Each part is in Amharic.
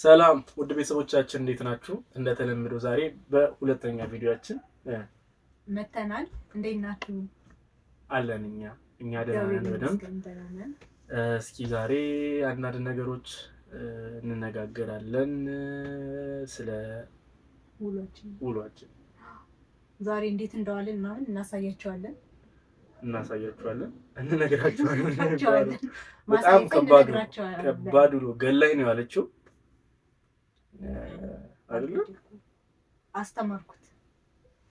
ሰላም ውድ ቤተሰቦቻችን እንዴት ናችሁ? እንደተለመደው ዛሬ በሁለተኛ ቪዲዮአችን መተናል። እንዴት ናችሁ? አለን እኛ ደህና ነን በደንብ። እስኪ ዛሬ አንዳንድ ነገሮች እንነጋገራለን ስለ ውሏችን ዛሬ እንዴት እንደዋልን ምናምን እናሳያቸዋለን፣ እንነግራቸዋለን። በጣም ከባድ ውሎ ገላይ ነው ያለችው አይደለም። አስተማርኩት።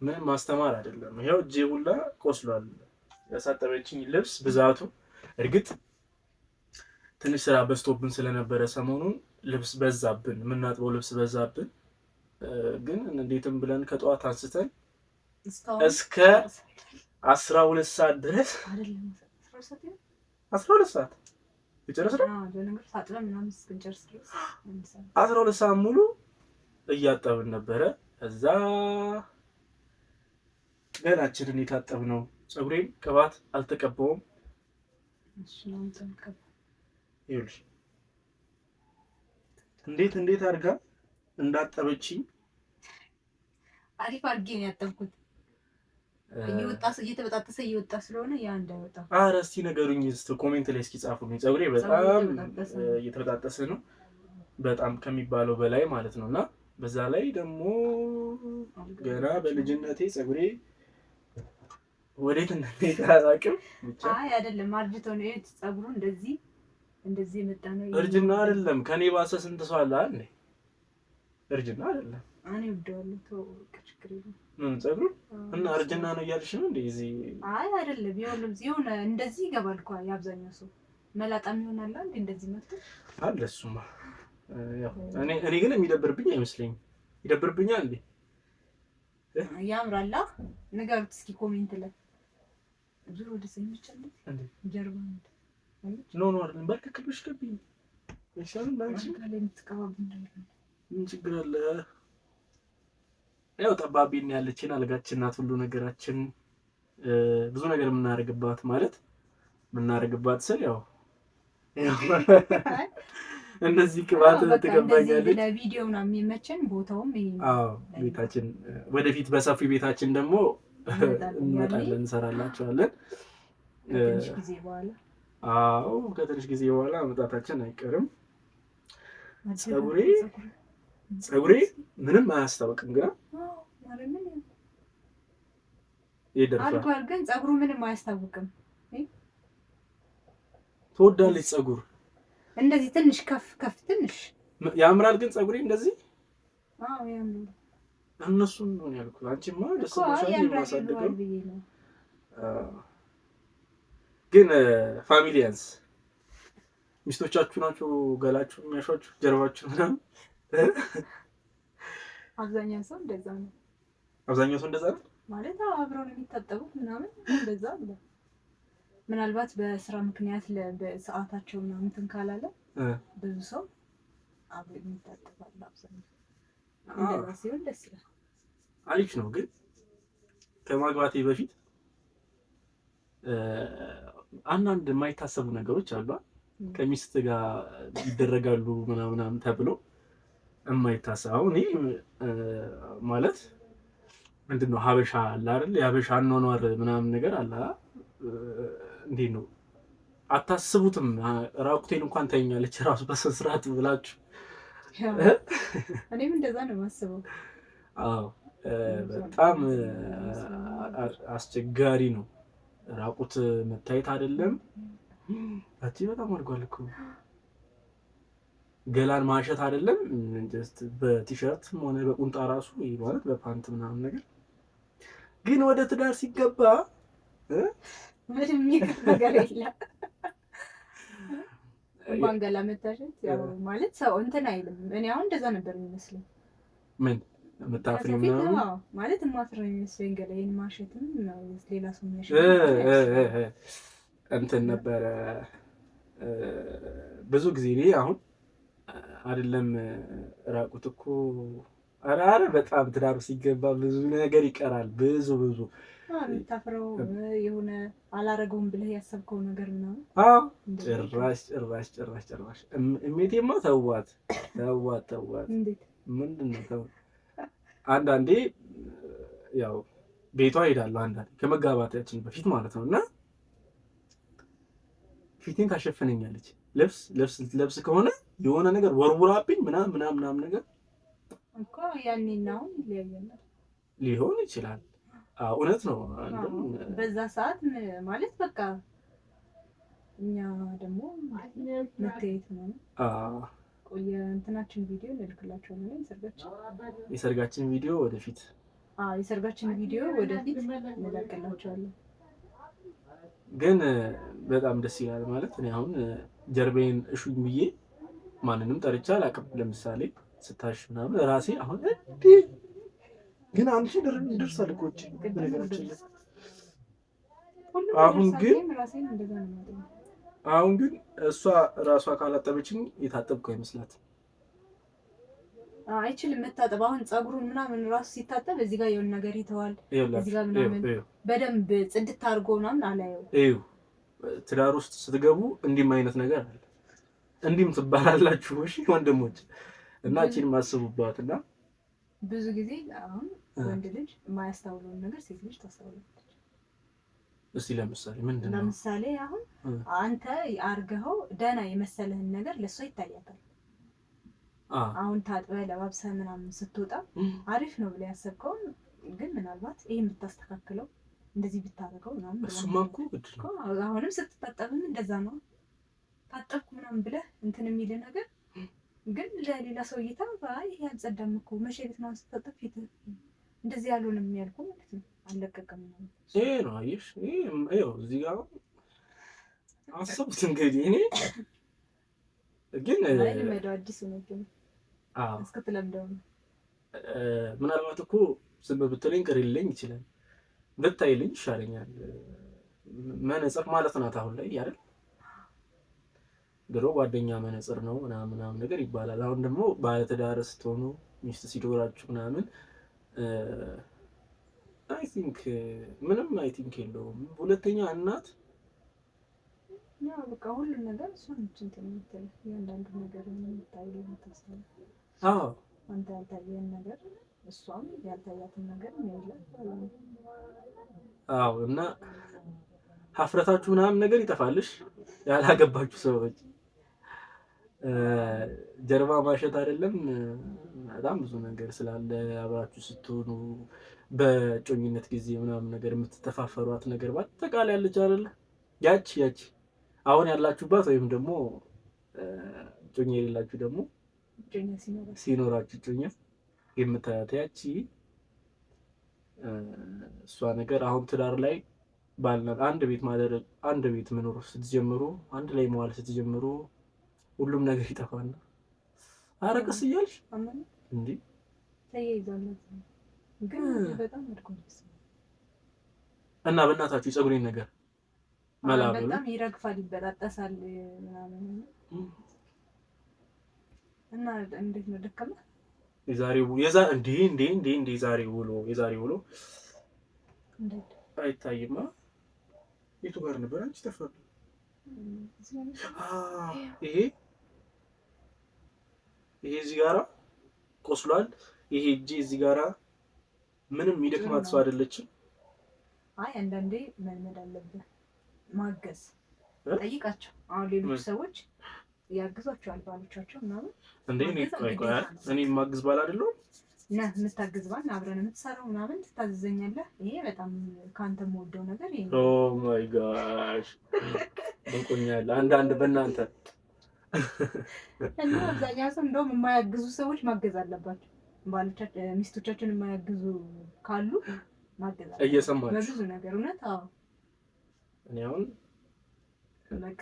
ምንም ማስተማር አይደለም። ይሄው እጄ ሁላ ቆስሏል። ያሳጠበችኝ ልብስ ብዛቱ እርግጥ ትንሽ ስራ በዝቶብን ስለነበረ ሰሞኑን ልብስ በዛብን፣ የምናጥበው ልብስ በዛብን። ግን እንዴትም ብለን ከጠዋት አንስተን እስከ 12 ሰዓት ድረስ 12 ሰዓት የጨረስነው 12 ሰዓት ሙሉ እያጠብን ነበረ። እዛ ገላችንን የታጠብነው፣ ፀጉሬን ቅባት አልተቀባውም። ይኸውልሽ እንዴት አድርጋ እንዳጠበችኝ አሪፍ አድርጌ ነው ያጠብኩት። እየተበጣጠሰ እየወጣ ስለሆነ ያ እንዳይወጣ። ኧረ እስኪ ነገሩኝ፣ ኮሜንት ላይ እስኪ ጻፉልኝ። ፀጉሬ በጣም እየተበጣጠሰ ነው፣ በጣም ከሚባለው በላይ ማለት ነው። እና በዛ ላይ ደግሞ ገና በልጅነቴ ፀጉሬ ወዴት እንደሚሄድ አላውቅም። ብቻ አይ አይደለም አርጅቶ ነው ይሄ ፀጉሩ እንደዚህ የመጣ ነው። እርጅና አይደለም፣ ከኔ ባሰ ስንት ሰው አለ አይደል? እርጅና አይደለም። እኔ ወደዋለሁ። ተው ችግር የለም። ምን ፀጉሩ እና እርጅና ነው እያልሽ ነው እንዴ? እዚህ አይ አይደለም። የሆነ እንደዚህ ይገባል እኮ የአብዛኛው ሰው መላጣም ይሆናል እንዴ እንደዚህ መጥቶ አለ። እሱማ ያው እኔ ግን የሚደብርብኝ አይመስለኝም። ይደብርብኛል እንዴ? ያምራላ። ንገሩት እስኪ ኮሜንት ላይ ዙር ወደ ሰኝቻለሁ እንዴ ጀርባ ኖ አይደለም። በርክክልሽ ገቢኝ ይሻላል። ላንቺ ካለ የምትቀባቡ እንዳይሆን ምን ችግር አለ? ያው ጠባቢን ያለችን አልጋችን ናት፣ ሁሉ ነገራችን። ብዙ ነገር የምናደርግባት ማለት የምናደርግባት ስል ያው እንደዚህ ቅባት ትገባኛለች። ለቪዲዮ ነው የሚመቸን ቦታውም ይሄ ነው። አዎ ቤታችን ወደፊት በሰፊ ቤታችን ደግሞ እንመጣለን፣ እንሰራላችኋለን ከትንሽ ጊዜ በኋላ። አዎ ከትንሽ ጊዜ በኋላ መምጣታችን አይቀርም። ፀጉሬ ምንም አያስታውቅም ግራ አድጓል፣ ግን ፀጉሩ ምንም አያስታውቅም። ትወዳለች ፀጉር እንደዚህ ትንሽ ከፍ ትንሽ ያምራል። ግን ፀጉሬ እንደዚህ አዎ ያምራል። እነሱን ነው ያልኩት። አንቺማ ደስ ብሎሻል የማሳድገው። ግን ፋሚሊያንስ ሚስቶቻችሁ ናቸው ገላችሁ የሚያሿችሁ ጀርባችሁ ምናምን። አብዛኛው ሰው እንደዛ ነው ማለት አብረው ነው የሚታጠቡት ምናምን እንደዛ አለ። ምናልባት በስራ ምክንያት በሰዓታቸው ምናምን እንትን ካላለ ብዙ ሰው አብረው የሚታጠባል። አብዛኛው እንደዛ ሲሆን ደስ ይላል፣ አሪፍ ነው። ግን ከማግባቴ በፊት አንዳንድ የማይታሰቡ ነገሮች አሉ። ከሚስት ጋር ይደረጋሉ ምናምን ተብሎ የማይታሰብ አሁን ይሄ ማለት ምንድነው? ሀበሻ አለ አይደል? የሀበሻ አኗኗር ምናምን ነገር አለ። እንዴት ነው አታስቡትም? ራቁቴን እንኳን ታይኛለች ራሱ በስነ ስርዓት ብላችሁ። እኔም እንደዛ ነው የማስበው። አዎ በጣም አስቸጋሪ ነው። ራቁት መታየት አይደለም አቲ በጣም አድርጓል እኮ ገላን ማሸት አይደለም ጀስት በቲሸርት ሆነ በቁንጣ ራሱ ማለት በፓንት ምናምን ነገር። ግን ወደ ትዳር ሲገባ ምንም ነገር የለም። እንኳን ገላ መታሸት ያው ማለት ሰው እንትን አይልም። እኔ አሁን እንደዛ ነበር የሚመስለኝ። ምን መታፍሪ ምናምን ማለት ማፍረው የሚመስለኝ ገላዬን ማሸትም ሌላ ሰው የሚያሸት እንትን ነበረ ብዙ ጊዜ። እኔ አሁን አይደለም ራቁት እኮ ኧረ በጣም ትዳሩ ሲገባ ብዙ ነገር ይቀራል። ብዙ የምታፍረው የሆነ አላረገውም ብለህ ያሰብከው ነገር ምናምን። ጭራሽ እሜቴማ ተዋት። እንዴት ምንድን ነው ተው። አንዳንዴ ያው ቤቷ ሄዳለሁ አንዳንዴ ከመጋባታችን በፊት ማለት ነው እና ፊቴን ታሸፍነኛለች። ልብስ ከሆነ የሆነ ነገር ወርውራብኝ ምናምን ነገር እኮ ያኔ ነው ሊሆን ይችላል። እውነት ነው። በዛ ሰዓት ማለት በቃ እኛ ደግሞ መታየት ነው። የእንትናችን ቪዲዮ እንልክላቸዋለን። የሰርጋችን ቪዲዮ ወደፊት እንለቅላቸዋለን። ግን በጣም ደስ ይላል ማለት እኔ አሁን ጀርባዬን እሹኝ ብዬ ማንንም ጠርቼ አላውቅም። ለምሳሌ ስታሽ ምናምን ራሴ አሁን ግን አንቺ ደርሳል እኮ እቺ በነገራችን ላይ አሁን ግን እሷ ራሷ ካላጠበችኝ የታጠብኩ አይመስላትም። አይችልም መታጠብ። አሁን ፀጉሩን ምናምን ራሱ ሲታጠብ እዚህ ጋር የሆነ ነገር ይተዋል። እዚህ ጋር ምናምን በደንብ ጽድት አድርጎ ምናምን አላየው። ትዳር ውስጥ ስትገቡ እንዲህም አይነት ነገር አለ። እንዲህም ትባላላችሁ። እሺ ወንድሞች እና እቺን ማስቡባት እና ብዙ ጊዜ አሁን ወንድ ልጅ የማያስታውለውን ነገር ሴት ልጅ ታስታውላለች። እስቲ ለምሳሌ ለምሳሌ አሁን አንተ አርገኸው ደህና የመሰለህን ነገር ለሷ ይታያታል። አሁን ታጥበህ ለባብሰህ ምናምን ስትወጣ አሪፍ ነው ብለህ ያሰብከውን ግን ምናልባት ይሄን ብታስተካክለው እንደዚህ ብታረገው ምናምን እሱማ እኮ ግድ ነው። አሁንም ስትታጠብም እንደዛ ነው። ታጠብኩ ምናምን ብለህ እንትን የሚል ነገር ግን ለሌላ ሰው እይታ አይ ይሄ አልጸዳም እኮ መቼ ቤት ነው ስትታጠብ ፊት እንደዚህ ያልሆነም የሚያልኩ ማለት ነው። አልለቀቀም ነው ይሄ ነው። አየሽ ይሄው እዚህ ጋር አሰብኩት እንግዲህ እኔ ግን አዲስ ነው ግን እስክትለምደው ምናልባት እኮ ዝም ብትለኝ ቅር ይለኝ ይችላል። ብታይልኝ ይሻለኛል። መነጽር ማለት ናት አሁን ላይ አይደል? ድሮ ጓደኛ መነጽር ነው ምናምን ነገር ይባላል። አሁን ደግሞ ባለትዳር ስትሆኑ ሚስት ሲኖራችሁ ምናምን አይ ቲንክ የለውም። ሁለተኛ እናት ያው በቃ ሁሉ ነገር እሷን እንትን የምትል እያንዳንዱ ነገር የምታየው የምታስበው አንተ ያልታየህን ነገር እሷም ያልታያትን ነገር ነው። እና ሀፍረታችሁ ምናምን ነገር ይጠፋልሽ። ያላገባችሁ ሰዎች ጀርባ ማሸት አይደለም በጣም ብዙ ነገር ስላለ አብራችሁ ስትሆኑ በጮኝነት ጊዜ ምናምን ነገር የምትተፋፈሯት ነገር በአጠቃላይ ያለች አይደለ? ያቺ አሁን ያላችሁባት ወይም ደግሞ ጮኛ የሌላችሁ ደግሞ ሲኖራችሁ ጮኛ የምታያት ያቺ እሷ ነገር አሁን ትዳር ላይ ባልና አንድ ቤት መኖር ስትጀምሩ አንድ ላይ መዋል ስትጀምሩ ሁሉም ነገር ይጠፋና አረቀስ እያልሽ እንዴ ተያይዛለች። ግን በጣም አድርጎልስ እና በእናታችሁ የፀጉሬን ነገር መላበሉ በጣም ይረግፋል፣ ይበጣጠሳል ምናምን እና እንዴት ነው ደከመ የዛሬ ውሎ አይታይማ። የቱ ጋር ነበር አንቺ ተፈራ? ይሄ እዚህ ጋራ ቆስሏል። ይሄ እጄ እዚህ ጋራ ምንም የሚደክማት ሰው አይደለችም። አይ አንዳንዴ መልመድ አለብህ ማገዝ። ጠይቃቸው። አሁን ሌሎች ሰዎች ያግዟቸዋል ባሎቻቸው ምናምን እንዴ እኔ ማግዝ ባል አይደለሁም እና የምታግዝ ባል አብረን የምትሰራው ምናምን ትታዘዘኛለህ። ይሄ በጣም ካንተ የምወደው ነገር ይሄ ነው። ኦ ማይ ጋሽ በቆኛል አንዳንድ በእናንተ እና አብዛኛው ሰው እንደውም የማያግዙ ሰዎች ማገዝ አለባቸው። ባሎቻቸው ሚስቶቻቸውን የማያግዙ ካሉ ማገዝ አለባቸው። እየሰማችሁ በብዙ ነገር እውነት። አዎ እኔ አሁን በቃ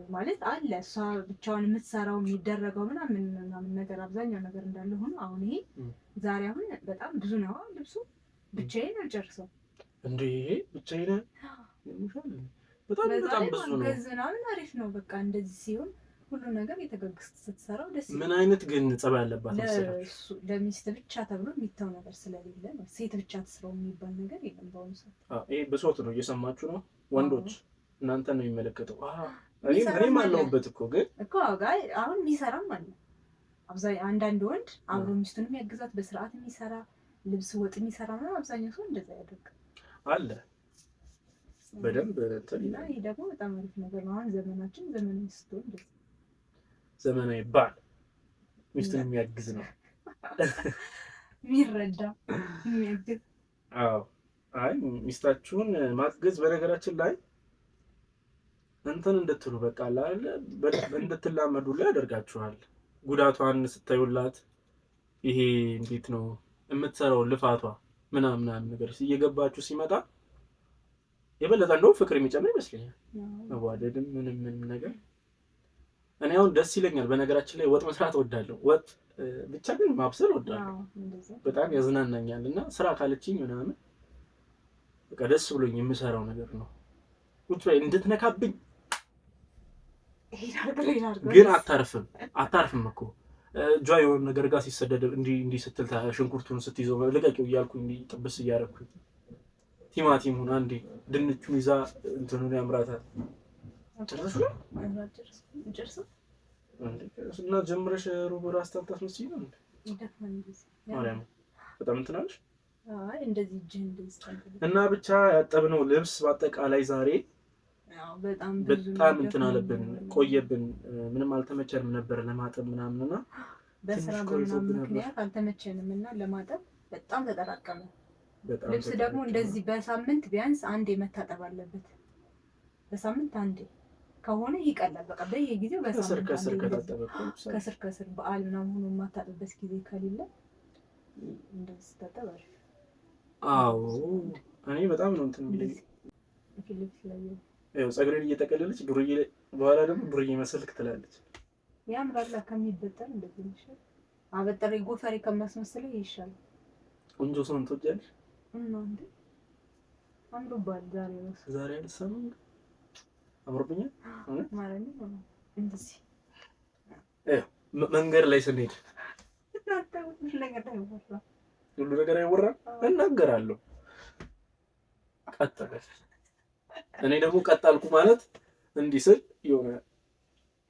ማለት አለ እሷ ብቻዋን የምትሰራው የሚደረገው ምናምን ነገር አብዛኛው ነገር እንዳለ ሆኖ አሁን ይሄ ዛሬ አሁን በጣም ብዙ ነው ልብሱ። ብቻዬን አልጨርሰው እንዴ ብቻዬን በጣም ብዙ ነው። ገዝናን አሪፍ ነው። በቃ እንደዚህ ሲሆን ሁሉ ነገር የተገግስ ስትሰራው ደስ ይላል። ምን አይነት ግን ጸባይ ያለባት መሰላችሁ? ለሚስት ብቻ ተብሎ የሚተው ነገር ስለሌለ ነው። ሴት ብቻ ትስራው የሚባል ነገር የለም በአሁኑ ሰዓት። ይሄ ብሶት ነው። እየሰማችሁ ነው ወንዶች፣ እናንተ ነው የሚመለከተው። እኔም አለሁበት እኮ ግን እኮ አሁን የሚሰራም አለ። አንዳንድ ወንድ አብሮ ሚስቱን የሚያግዛት በስርዓት የሚሰራ ልብስ ወጥ የሚሰራ ነው። አብዛኛው ሰው እንደዛ ያደርግ አለ በደንብ እና ይሄ ደግሞ በጣም አሪፍ ነገር ነው። አሁን ዘመናችን ዘመናዊ ስትሆን ዘመናዊ ባል ሚስቱን የሚያግዝ ነው የሚረዳ የሚያግዝ። አይ ሚስታችሁን ማገዝ በነገራችን ላይ እንትን እንድትሉ በቃ አይደል እንድትላመዱ ላይ ያደርጋችኋል። ጉዳቷን ስታዩላት ይሄ እንዴት ነው የምትሰራው ልፋቷ ምናምን ነገር እየገባችሁ ሲመጣ የበለጠ እንደው ፍቅር የሚጨምር ይመስለኛል። መዋደድም ምንም ነገር እኔ አሁን ደስ ይለኛል። በነገራችን ላይ ወጥ መስራት እወዳለሁ። ወጥ ብቻ ግን ማብሰል እወዳለሁ። በጣም ያዝናናኛል እና ስራ ካለችኝ ምናምን በቃ ደስ ብሎኝ የምሰራው ነገር ነው። ቁጭ በይ እንድትነካብኝ ግን አታርፍም እኮ እጇ የሆነ ነገር ጋር ሲሰደድ እንዲህ ስትል ሽንኩርቱን ስትይዘው ልቀቂው እያልኩ እንዲህ ጥብስ እያደረኩኝ ቲማቲሙን አንዴ ድንቹን ይዛ እንትኑን ያምራታል። እና ጀምረሽ ሩብ ራስ ታስመስይ ነው እንዴ? ማርያም በጣም እንትን አለሽ። እና ብቻ ያጠብነው ልብስ በአጠቃላይ ዛሬ በጣም እንትን አለብን፣ ቆየብን። ምንም አልተመቸንም ነበር ለማጠብ ምናምንና በስራ በምናምን ምክንያት አልተመቸንም እና ለማጠብ በጣም ተጠራቀመ። ልብስ ደግሞ እንደዚህ በሳምንት ቢያንስ አንዴ መታጠብ አለበት። በሳምንት አንዴ ከሆነ ይቀላል። በቃ በየጊዜው በሳምንት ከስር ከስር በዓል ምናምን ሆኖ የማታጠብበት ጊዜ ከሌለ እንደዚህ ታጠባለሽ። እኔ በጣም ነው እንትን የሚለኝ ፀጉሬን እየጠቀለለች ዱርዬ በኋላ ደግሞ ዱርዬ መሰልክ ትላለች። ያምራላ ከሚበጠር እንደዚህ ይሻል። አበጠሬ ጎፈሬ ከማስመስል ይሻላል። ቆንጆ ሰውን ትወጃለሽ? እንዴ አምሮባል። ዛሬ አልሰማም አምሮብኛል ማለት ነው። እንደዚህ መንገድ ላይ ስንሄድ ሁሉ ነገር አይወራም። እናገራለሁ። ቀጥል። እኔ ደግሞ ቀጣልኩ ማለት እንዲህ ስል የሆነ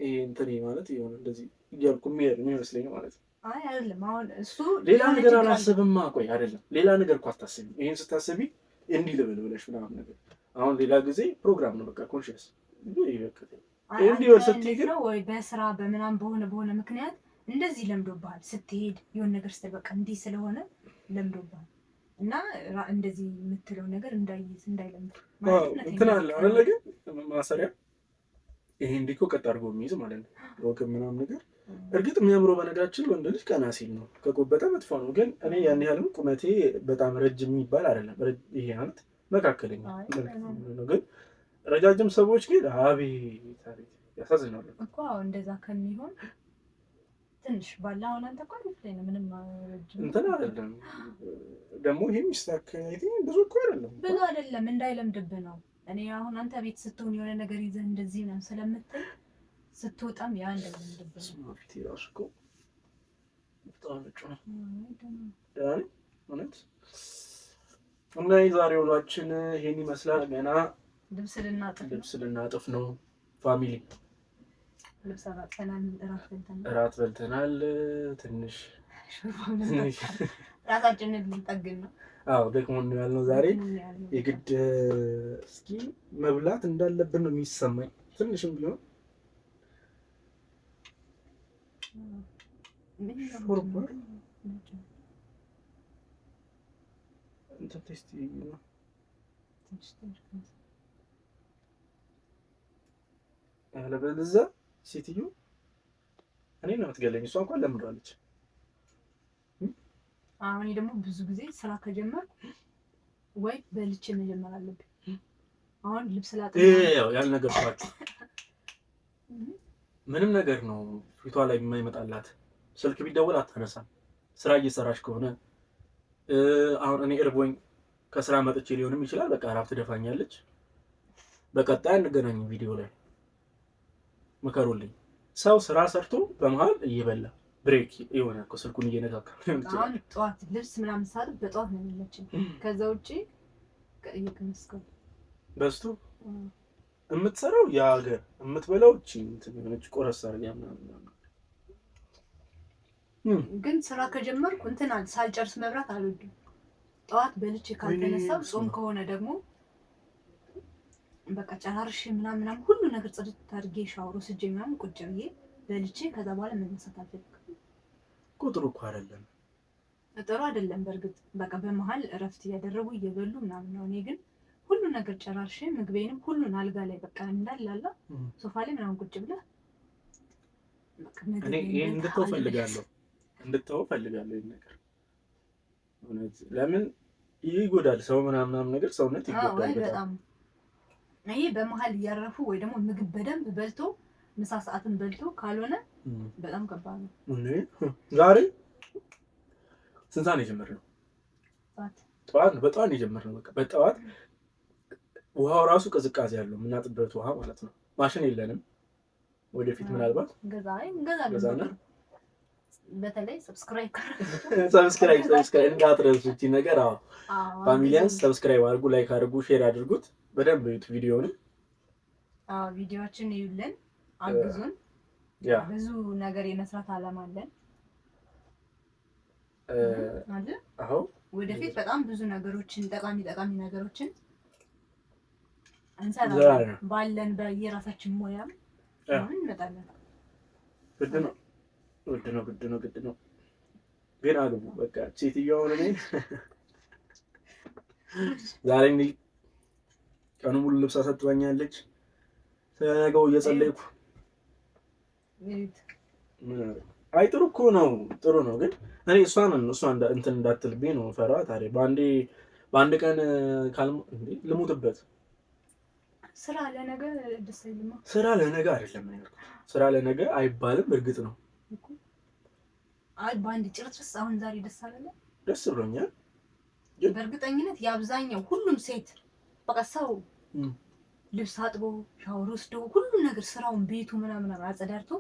ይሄ እንትን ማለት የሆነ እንደዚህ እያልኩ የሚመስለኝ ማለት ነው። አይ አይደለም። አሁን እሱ ሌላ ነገር አላስብማ። ቆይ አይደለም ሌላ ነገር እኮ አታስቢ። ይሄን ስታስቢ እንዲህ ልበል ብለሽ ምናምን ነገር አሁን ሌላ ጊዜ ፕሮግራም ነው በቃ ኮንሺየስ እንዲህ ስትይ ግን ወይ በስራ በምናምን በሆነ ምክንያት እንደዚህ ለምዶብሃል። ስትሄድ የሆነ ነገር ስትል በቃ እንዲህ ስለሆነ ለምዶብሃል እና እንደዚህ የምትለው ነገር እንዳይለምድ እንትን አለ አይደለ? ግን ማሰሪያ ይሄ እንዲህ እኮ ቀጥ አድርጎ የሚይዝ ማለት ነው። ወገብ ምናምን ነገር እርግጥ የሚያምረው በነገራችን ወንድ ልጅ ቀና ሲል ነው። ከጎበጠ መጥፎ ነው። ግን እኔ ያን ያህልም ቁመቴ በጣም ረጅም የሚባል አይደለም። ይሄ አንተ መካከለኛ ነው። ግን ረጃጅም ሰዎች ግን አቤት ያሳዝናሉ እኮ እንደዛ ከሚሆን ትንሽ ባላ አሁን አንተ እኮ አሪፍ ላይ ነው። ምንም እንትን አይደለም። ደግሞ ይሄ ሚስተካከል ብዙ እኮ አይደለም። ብዙ አይደለም እንዳይለምድብህ ነው። እኔ አሁን አንተ ቤት ስትሆን የሆነ ነገር ይዘህ እንደዚህ ነው ስለምትል ስትወጣም ያ እንዳይለምድብህ ነው። ፊት እራሱ እኮ በጣም ነው ደህና ነኝ እውነት። እና የዛሬ ውሏችን ይሄን ይመስላል። ገና ልብስ ልናጥፍ ነው ፋሚሊ። እራት በልተናል። ትንሽ ራሳችንን ልንጠግን ነው። ደክሞን ነው ያልነው ዛሬ። የግድ እስኪ መብላት እንዳለብን ነው የሚሰማኝ ትንሽም ቢሆን። ሾርባ እንትን ቴስቲ ነው ያለበለዚያ ሴትዮ እኔ ነው የምትገለኝ። እሷ እንኳን ለምዷለች። አሁን ደግሞ ብዙ ጊዜ ስራ ከጀመርኩ ወይ በልቼ መጀመር አለብኝ። አሁን ልብስ ላጥብ ያልነገርኳችሁ ምንም ነገር ነው ፊቷ ላይ የማይመጣላት። ስልክ ቢደወል አታነሳም። ስራ እየሰራች ከሆነ አሁን እኔ እርቦኝ ከስራ መጥቼ ሊሆንም ይችላል። በቃ ራብ ትደፋኛለች። በቀጣይ እንገናኝ ቪዲዮ ላይ ምከሩልኝ። ሰው ስራ ሰርቶ በመሀል እየበላ ብሬክ የሆነ እኮ ስልኩን እየነካካ አሁን ጠዋት ልብስ ምናምን ሳጥብ በጠዋት ነው የሚመችኝ። ከዛ ውጪ እየቀመስከው በስቱ የምትሰራው የሀገር የምትበላው እቺ እንትን የሆነች ቆረስ አድርጋ ምናምን። ግን ስራ ከጀመርኩ እንትን ሳልጨርስ መብራት አልወድም። ጠዋት በልቼ ካልተነሳው ጾም ከሆነ ደግሞ በቃ ጨራርሼ ምናምን ሁሉ ነገር ጽድት አድርጌ ሻወር ወስጄ ምናምን ቁጭ ብዬ በልቼ ከዛ በኋላ መነሳት አልፈልግም። ቁጥሩ እኮ አይደለም ጥሩ አይደለም። በእርግጥ በቃ በመሀል እረፍት እያደረጉ እየበሉ ምናምን ነው። እኔ ግን ሁሉ ነገር ጨራርሼ ምግቤንም ሁሉን አልጋ ላይ በቃ እንዳላላ ሶፋ ላይ ምናምን ቁጭ ብለህ በቃ እኔ ይሄን እንድትተው ፈልጋለሁ ይሄን ነገር እውነት ለምን ይጎዳል ሰው ምናምን ነገር ሰውነት ይጎዳል በጣም። ይሄ በመሀል እያረፉ ወይ ደግሞ ምግብ በደንብ በልቶ ምሳ ሰዓትን በልቶ ካልሆነ በጣም ከባድ ነው። ዛሬ ስንት ሰዓት ነው የጀመርነው? ጠዋት በጠዋት ነው የጀመርነው። በቃ በጠዋት ውሃው ራሱ ቅዝቃዜ ያለው የምናጥበት ውሃ ማለት ነው። ማሽን የለንም። ወደፊት ምናልባት እንገዛለን። በተለይ ሰብስክራይብ እንዳትረሱ እቺ ነገር። አዎ ፋሚሊያንስ ሰብስክራይብ አድርጉ፣ ላይክ አድርጉ፣ ሼር አድርጉት። በደንብ እዩት ቪዲዮውን። ቪዲዮአችን ይዩልን፣ አግዙን። ብዙ ነገር የመስራት አላማ አለን አይደል? አዎ ወደፊት በጣም ብዙ ነገሮችን ጠቃሚ ነገሮችን እንሰራለን። ባለን በየራሳችን ሙያም እንመጣለን። ግድ ነው። ግን አግቡ በቃ ሴትዮዋ እኔ ዛሬ እንግዲህ ቀኑ ሙሉ ልብስ አሳጥባኛለች። ስለነገው እየጸለይኩ አይ ጥሩ እኮ ነው፣ ጥሩ ነው። ግን እኔ እሷን እንትን እንዳትልብኝ ነው ፈራ። ታዲያ በአንድ ቀን ካልሞ እንዴ ልሙትበት። ስራ ለነገ ደስ አይልም። ስራ ለነገ አይደለም ማለት ስራ ለነገ አይባልም። እርግጥ ነው አይ በአንድ ጭርጭስ አሁን ዛሬ ደስ አላለ። ደስ ብሎኛል። በእርግጠኝነት የአብዛኛው ሁሉም ሴት በቃ ሰው ልብስ አጥቦ ሻወር ወስዶ ሁሉ ነገር ስራውን ቤቱ ምናምን አጸዳድቶ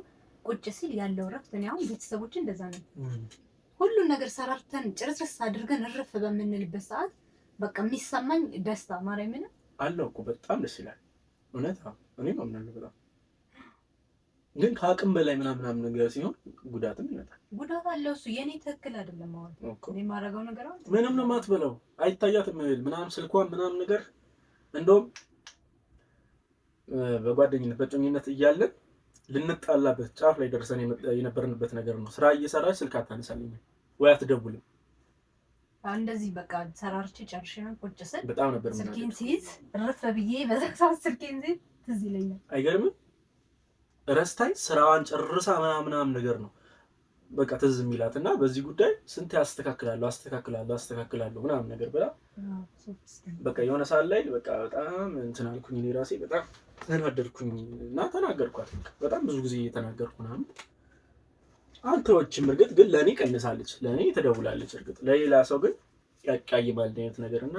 ቁጭ ሲል ያለው ረፍት ነው። አሁን ቤተሰቦች እንደዛ ነው። ሁሉ ነገር ሰራርተን ጭርጭስ አድርገን እርፍ በምንልበት ሰዓት በቃ የሚሰማኝ ደስታ ማርያምን አለው እኮ በጣም ደስ ይላል። እውነት እኔም አምናለሁ በጣም። ግን ከአቅም በላይ ምናምን ነገር ሲሆን ጉዳትም ይመጣል። ጉዳት አለው እሱ የኔ ትክክል አይደለም ማለት ነው። እኔ የማደርገው ነገር አሁን ምንም ነው የማትበላው አይታያትም ምናምን ስልኳን ምናምን ነገር እንደውም በጓደኝነት በጮኝነት እያለን ልንጣላበት ጫፍ ላይ ደርሰን የነበርንበት ነገር ነው። ስራ እየሰራች ስልክ አታነሳልኝም ወይ አትደውልም። እንደዚህ በቃ ሰራርቼ ጨርሼ ቁጭ ስል በጣም ነበር ስልኬን ሲይዝ እረፍ ብዬ በዛ ሰዓት ስልኬን ሲይዝ ትዝ ይለኛል። አይገርምም? ረስታይ ስራዋን ጨርሳ ምናምን ነገር ነው በቃ ትዝ የሚላት እና በዚህ ጉዳይ ስንት አስተካክላለሁ ምናምን ነገር ብላ በቃ የሆነ ሰዓት ላይ በቃ በጣም እንትን አልኩኝ። እኔ ራሴ በጣም ተናደድኩኝ እና ተናገርኳት። በጣም ብዙ ጊዜ እየተናገርኩ ምናምን አልተወችም። እርግጥ ግን ለእኔ ቀንሳለች፣ ለእኔ ትደውላለች። እርግጥ ለሌላ ሰው ግን ያቃይማል አይነት ነገር እና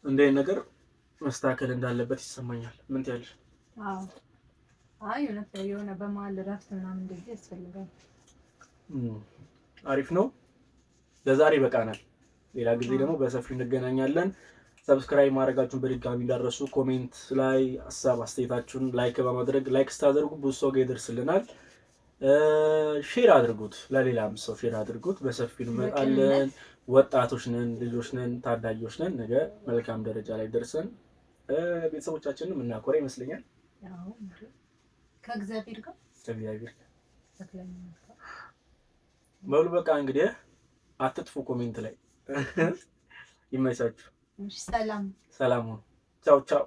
እንደ ነገር መስተካከል እንዳለበት ይሰማኛል። ምን ትያለሽ? አይ የሆነ በመሀል እረፍት ምናምን እንደዚህ ያስፈልጋል። አሪፍ ነው። ለዛሬ በቃናል። ሌላ ጊዜ ደግሞ በሰፊው እንገናኛለን። ሰብስክራይብ ማድረጋችሁን በድጋሚ እንዳትረሱ። ኮሜንት ላይ ሀሳብ አስተያየታችሁን ላይክ በማድረግ ላይክ ስታደርጉ ብዙ ሰው ጋር ይደርስልናል። ሼር አድርጉት፣ ለሌላም ሰው ሼር አድርጉት። በሰፊው እንመጣለን። ወጣቶች ነን፣ ልጆች ነን፣ ታዳጊዎች ነን። ነገ መልካም ደረጃ ላይ ደርሰን ቤተሰቦቻችንን የምናኮራ ይመስለኛል። ከእግዚአብሔር ጋር በሉ በቃ እንግዲህ አትጥፉ። ኮሜንት ላይ ይመቻችሁ። ሰላም ሁኑ። ቻው ቻው።